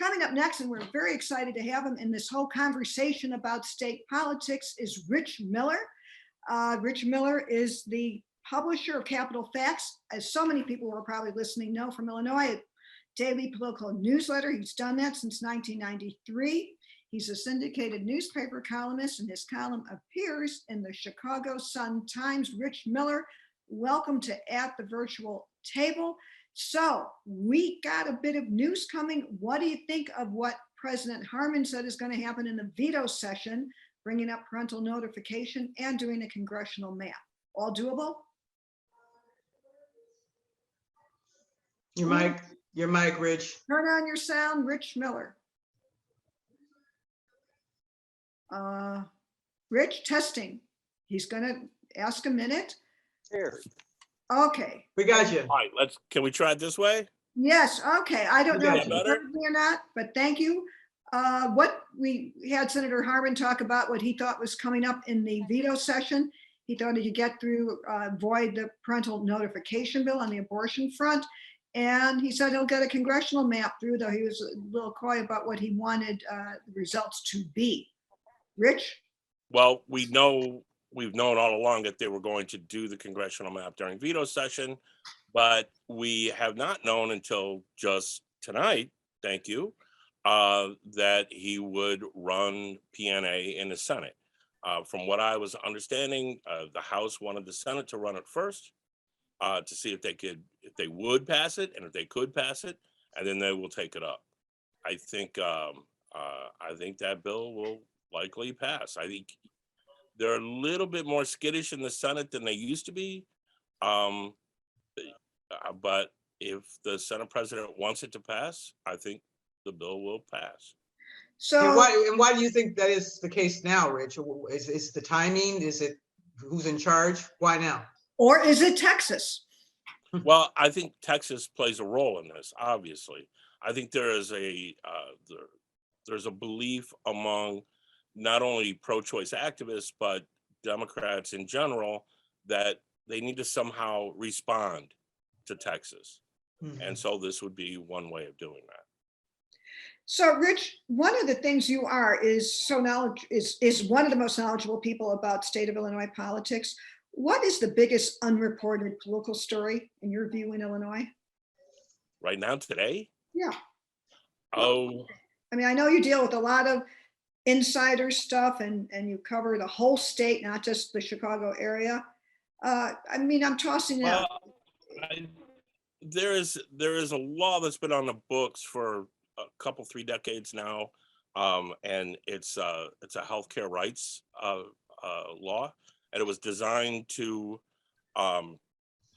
Coming up next, and we're very excited to have him in this whole conversation about state politics, is Rich Miller. Rich Miller is the publisher of CapitolFax, as so many people who are probably listening know from Illinois, a daily political newsletter. He's done that since 1993. He's a syndicated newspaper columnist, and his column appears in the Chicago Sun-Times. Rich Miller, welcome to At the Virtual Table. So we got a bit of news coming. What do you think of what President Harman said is going to happen in the veto session, bringing up parental notification and doing a congressional map? All doable? Your mic, Rich. Turn on your sound, Rich Miller. Rich, testing. He's going to ask a minute. Here. Okay. We got you. All right, can we try it this way? Yes, okay. I don't know if you better? heard me or not, but thank you. What we had Senator Harman talk about what he thought was coming up in the veto session. He thought he could get through, void the parental notification bill on the abortion front. And he said he'll get a congressional map through, though he was a little coy about what he wanted the results to be. Rich? Well, we've known all along that they were going to do the congressional map during veto session, but we have not known until just tonight, thank you, that he would run PNA in the Senate. From what I was understanding, the House wanted the Senate to run it first to see if they would pass it, and if they could pass it, and then they will take it up. I think that bill will likely pass. I think they're a little bit more skittish in the Senate than they used to be. But if the Senate president wants it to pass, I think the bill will pass. So And why do you think that is the case now, Rich? Is the timing? Is it who's in charge? Why now? or is it Texas? Well, I think Texas plays a role in this, obviously. I think there is there's a belief among not only pro-choice activists, but Democrats in general, that they need to somehow respond to Texas. Mm-hmm. And so this would be one way of doing that. So Rich, one of the things you are is is one of the most knowledgeable people about state of Illinois politics. What is the biggest unreported political story in your view in Illinois? Right now, today? Yeah. Oh, I mean, I know you deal with a lot of insider stuff and you cover the whole state, not just the Chicago area. I mean, I'm tossing out. There is a law that's been on the books for a couple, 3 decades now, and it's a healthcare rights law, and it was designed to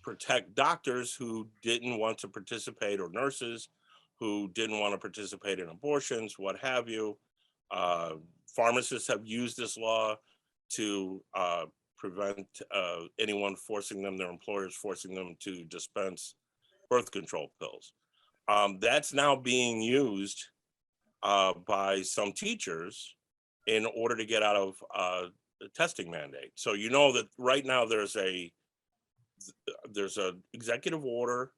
protect doctors who didn't want to participate, or nurses who didn't want to participate in abortions, what have you. Pharmacists have used this law to prevent anyone their employers forcing them to dispense birth control pills. That's now being used by some teachers in order to get out of the testing mandate. So you know that right now there's a executive order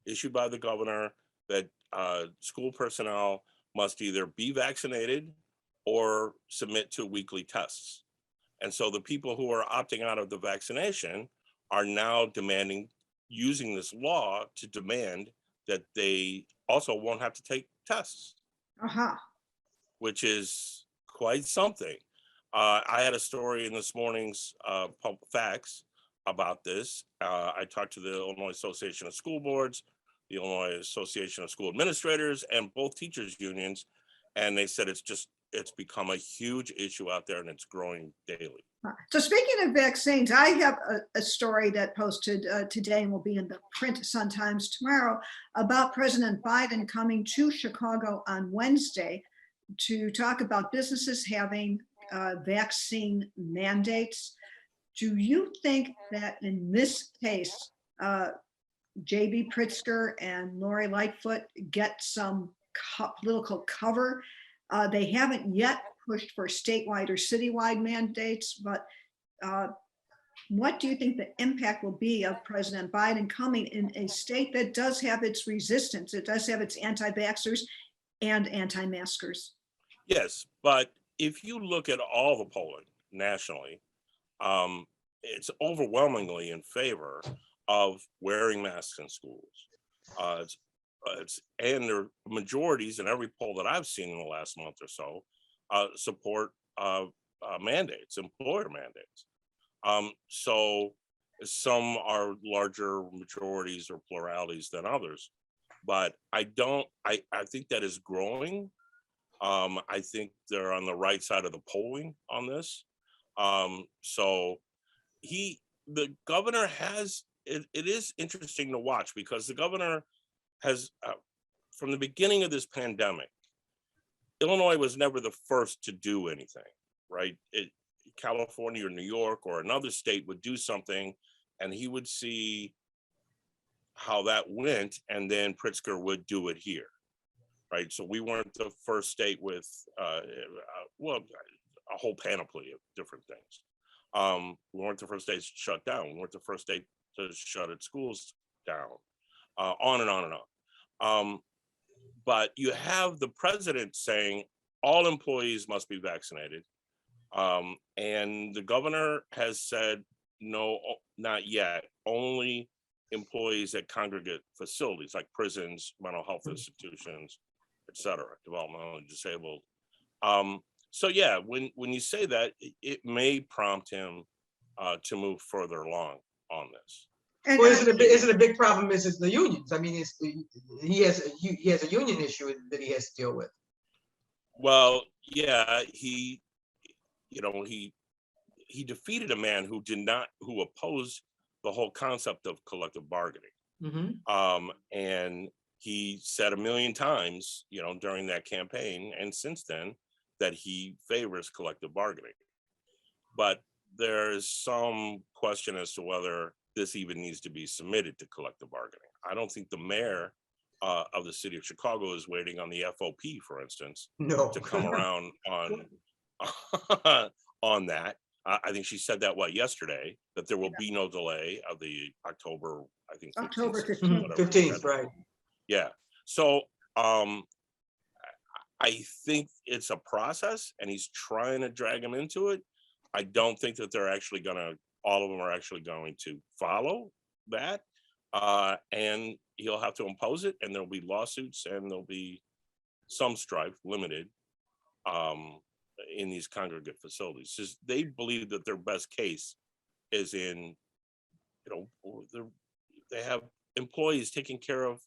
issued by the governor that school personnel must either be vaccinated or submit to weekly tests. And so the people who are opting out of the vaccination are now using this law to demand that they also won't have to take tests, which is quite something. I had a story in this morning's Fax about this. I talked to the Illinois Association of School Boards, the Illinois Association of School Administrators, and both teachers unions, and they said it's become a huge issue out there, and it's growing daily. So speaking of vaccines, I have a story that posted today and will be in the print Sun-Times tomorrow about President Biden coming to Chicago on Wednesday to talk about businesses having vaccine mandates. Do you think that in this case, J.B. Pritzker and Lori Lightfoot get some political cover? They haven't yet pushed for statewide or citywide mandates, but what do you think the impact will be of President Biden coming in a state that does have its resistance? It does have its anti-vaxxers and anti-maskers. Yes, but if you look at all the polling nationally, it's overwhelmingly in favor of wearing masks in schools. And there are majorities in every poll that I've seen in the last month or so support mandates, employer mandates. So some are larger majorities or pluralities than others, but I think that is growing. I think they're on the right side of the polling on this. So the governor has, it is interesting to watch because the governor has, from the beginning of this pandemic, Illinois was never the first to do anything, right? California or New York or another state would do something and he would see how that went and then Pritzker would do it here, right? So we weren't the first state with, well, a whole panoply of different things. We weren't the first state to shut down. We weren't the first state to shut its schools down, on and on and on. But you have the president saying all employees must be vaccinated. And the governor has said, no, not yet, only employees at congregate facilities like prisons, mental health institutions, et cetera, developmentally disabled. So yeah, when you say that, it may prompt him to move further along on this. And, Well, isn't a big problem is the unions? I mean, he has a union issue that he has to deal with. Well, yeah, he defeated a man who opposed the whole concept of collective bargaining. Mm-hmm. And he said a million times, during that campaign and since then, that he favors collective bargaining. But there's some question as to whether this even needs to be submitted to collective bargaining. I don't think the mayor of the city of Chicago is waiting on the FOP, for instance, No. to come around on on that. I think she said that yesterday, that there will be no delay of the October, I think 15th, October 15th, 15th, right? Yeah. So I think it's a process and he's trying to drag him into it. I don't think that all of them are actually going to follow that. And he'll have to impose it and there'll be lawsuits and there'll be some strife, limited, in these congregate facilities. Just, they believe that their best case is in, they have employees taking care of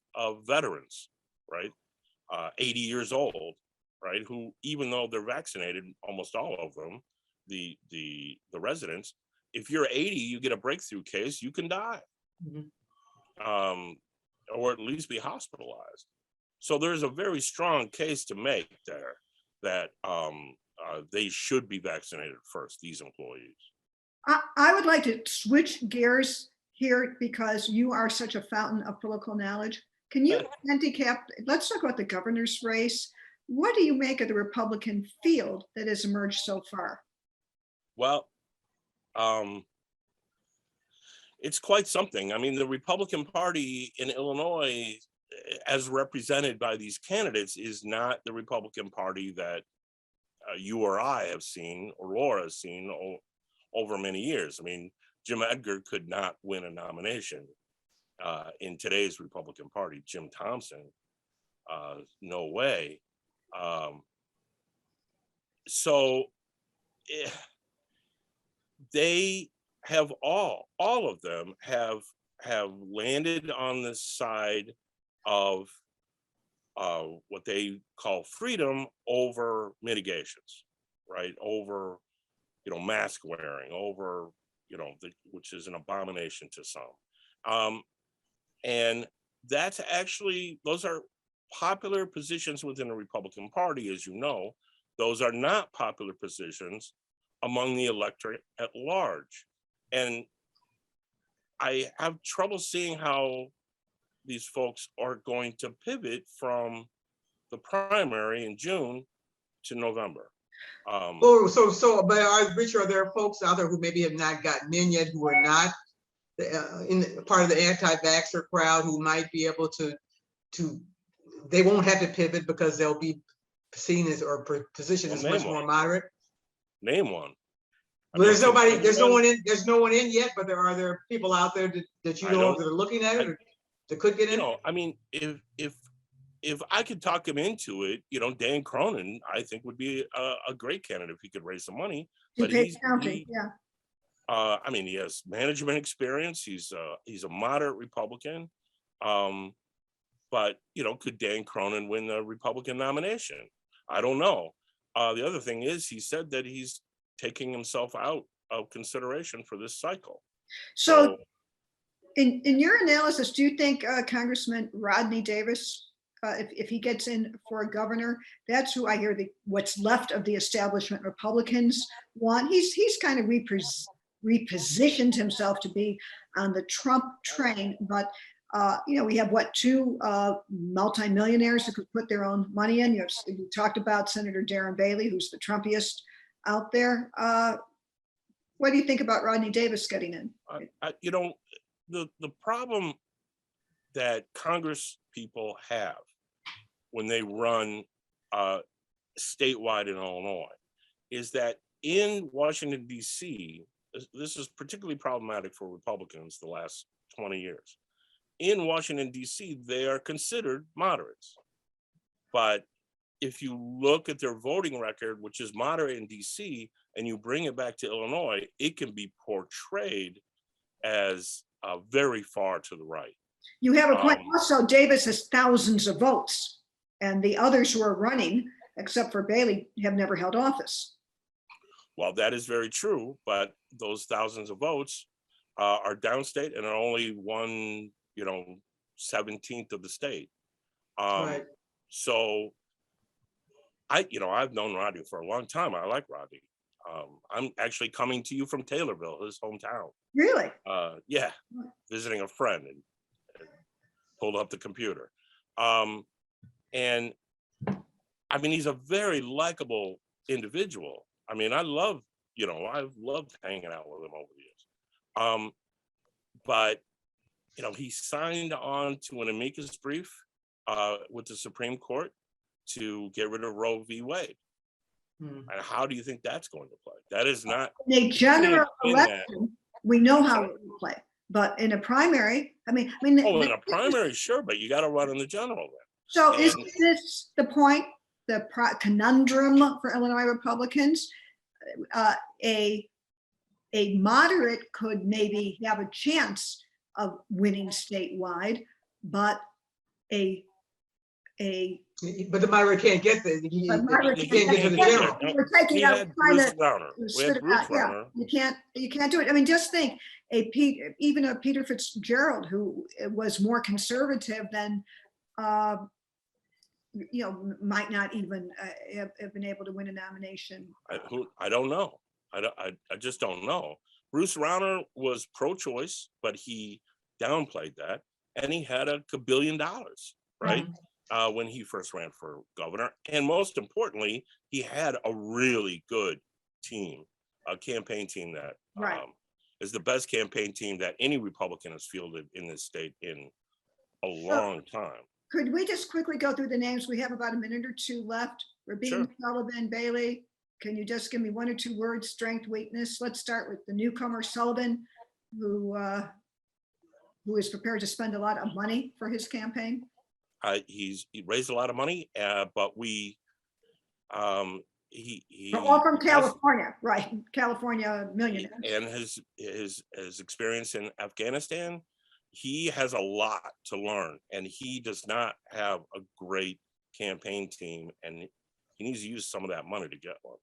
veterans, right? 80 years old, right? Who, even though they're vaccinated, almost all of them, the residents, if you're 80, you get a breakthrough case, you can die, or at least be hospitalized. So there's a very strong case to make there that they should be vaccinated first, these employees. I would like to switch gears here because you are such a fountain of political knowledge. Can you handicap, let's talk about the governor's race. What do you make of the Republican field that has emerged so far? Well, it's quite something. I mean, the Republican Party in Illinois, as represented by these candidates, is not the Republican Party that you or I have seen, or Laura has seen over many years. I mean, Jim Edgar could not win a nomination in today's Republican Party. Jim Thompson, no way. So they have all of them have landed on the side of what they call freedom over mitigations, right? Over, mask wearing, over, which is an abomination to some. And that's actually, those are popular positions within the Republican Party, as you know. Those are not popular positions among the electorate at large. And I have trouble seeing how these folks are going to pivot from the primary in June to November. But Richard, are there folks out there who maybe have not gotten in yet, who are not part of the anti-vaxxer crowd, who might be able to they won't have to pivot because they'll be seen as or positioned as Well, much name more one. moderate? Name one. Well, there's nobody, can there's no anyone- one in, there's no one in yet, but are there people out there that you I know don't- of that are looking at it or that could get in? I mean, if I could talk him into it, Dan Cronin, I think would be a great candidate if he could raise some money. But DuPage County, yeah. I mean, he has management experience. He's a moderate Republican. But could Dan Cronin win the Republican nomination? I don't know. The other thing is, he said that he's taking himself out of consideration for this cycle. So in your analysis, do you think Congressman Rodney Davis, if he gets in for a governor, that's who I hear what's left of the establishment Republicans want? He's kind of repositioned himself to be on the Trump train, but we have two multimillionaires who could put their own money in. You talked about Senator Darren Bailey, who's the Trumpiest out there. What do you think about Rodney Davis getting in? The problem that Congress people have when they run statewide in Illinois is that in Washington, D.C., this is particularly problematic for Republicans the last 20 years. In Washington, D.C., they are considered moderates. But if you look at their voting record, which is moderate in D.C., and you bring it back to Illinois, it can be portrayed as very far to the right. You have a point. Also, Davis has thousands of votes, and the others who are running, except for Bailey, have never held office. Well, that is very true, but those thousands of votes are downstate and are only 1/17th of the state. Right. So I've known Rodney for a long time. I like Rodney. I'm actually coming to you from Taylorville, his hometown. Really? Yeah, visiting a friend and pulled up the computer. And I mean, he's a very likable individual. I mean, I've loved hanging out with him over the years. But he signed on to an amicus brief with the Supreme Court to get rid of Roe v. Wade. And how do you think that's going to play? That is not in a general election. We know how it will play, but in a primary, in a primary, sure, but you got to run in the general then. So is this the point, the conundrum for Illinois Republicans? A moderate could maybe have a chance of winning statewide, but but the moderate can't get there. He can't get to the general. We're taking out Bruce Rauner. You can't do it. I mean, just think even a Peter Fitzgerald, who was more conservative than might not even have been able to win a nomination. I don't know. I just don't know. Bruce Rauner was pro-choice, but he downplayed that, and he had $1 billion, right? When he first ran for governor. And most importantly, he had a really good team, a campaign team that is the best campaign team that any Republican has fielded in this state in a long time. Could we just quickly go through the names? We have about a minute or two left. Rabin, Sullivan, Bailey. Can you just give me one or two words, strength, weakness? Let's start with the newcomer, Sullivan, who is prepared to spend a lot of money for his campaign. He raised a lot of money, but he all from California, right? California millionaire. And his experience in Afghanistan, he has a lot to learn, and he does not have a great campaign team, and he needs to use some of that money to get one.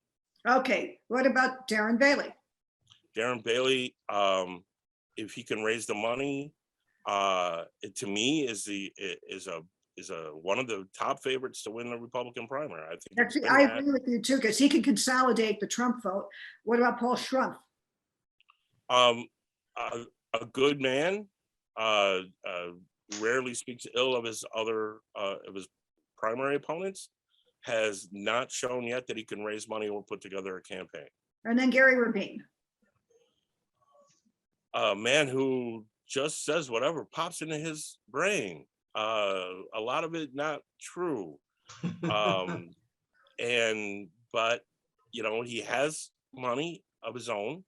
Okay, what about Darren Bailey? Darren Bailey, if he can raise the money, to me is one of the top favorites to win the Republican primary. I think. Actually, I agree with you too, because he can consolidate the Trump vote. What about Paul Schrumpf? A good man, rarely speaks ill of his primary opponents, has not shown yet that he can raise money or put together a campaign. And then Gary Rabin. A man who just says whatever pops into his brain. A lot of it not true. But you know, he has money of his own.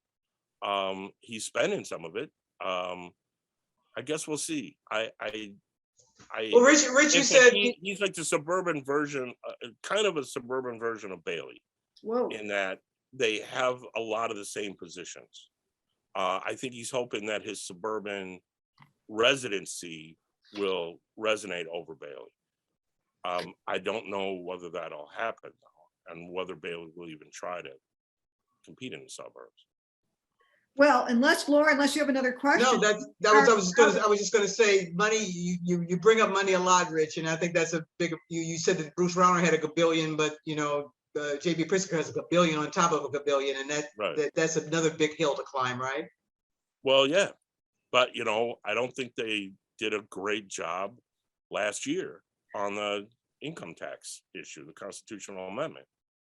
He's spending some of it. I guess we'll see. Well, Rich, you said he's like the suburban version, kind of a suburban version of Bailey, Whoa. in that they have a lot of the same positions. I think he's hoping that his suburban residency will resonate over Bailey. I don't know whether that'll happen though, and whether Bailey will even try to compete in the suburbs. Well, Laura, unless you have another question. no, I was just gonna say, money, you bring up money a lot, Rich, and I think that's a big, you said that Bruce Rauner had a billion, but you know, JB Pritzker has a billion on top of a billion, and that's another big hill to climb, right? Well, yeah, but you know, I don't think they did a great job last year on the income tax issue, the constitutional amendment.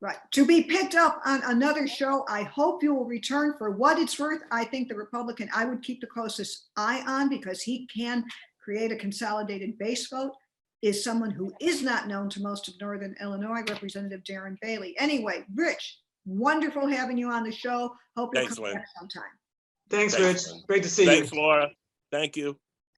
Right. To be picked up on another show. I hope you will return. For what it's worth, I think the Republican I would keep the closest eye on, because he can create a consolidated base vote, is someone who is not known to most of Northern Illinois, Representative Darren Bailey. Anyway, Rich, wonderful having you on the show. Hope you'll come back sometime. Thanks, Rich. Great to see you. Thanks, Laura. Thank you.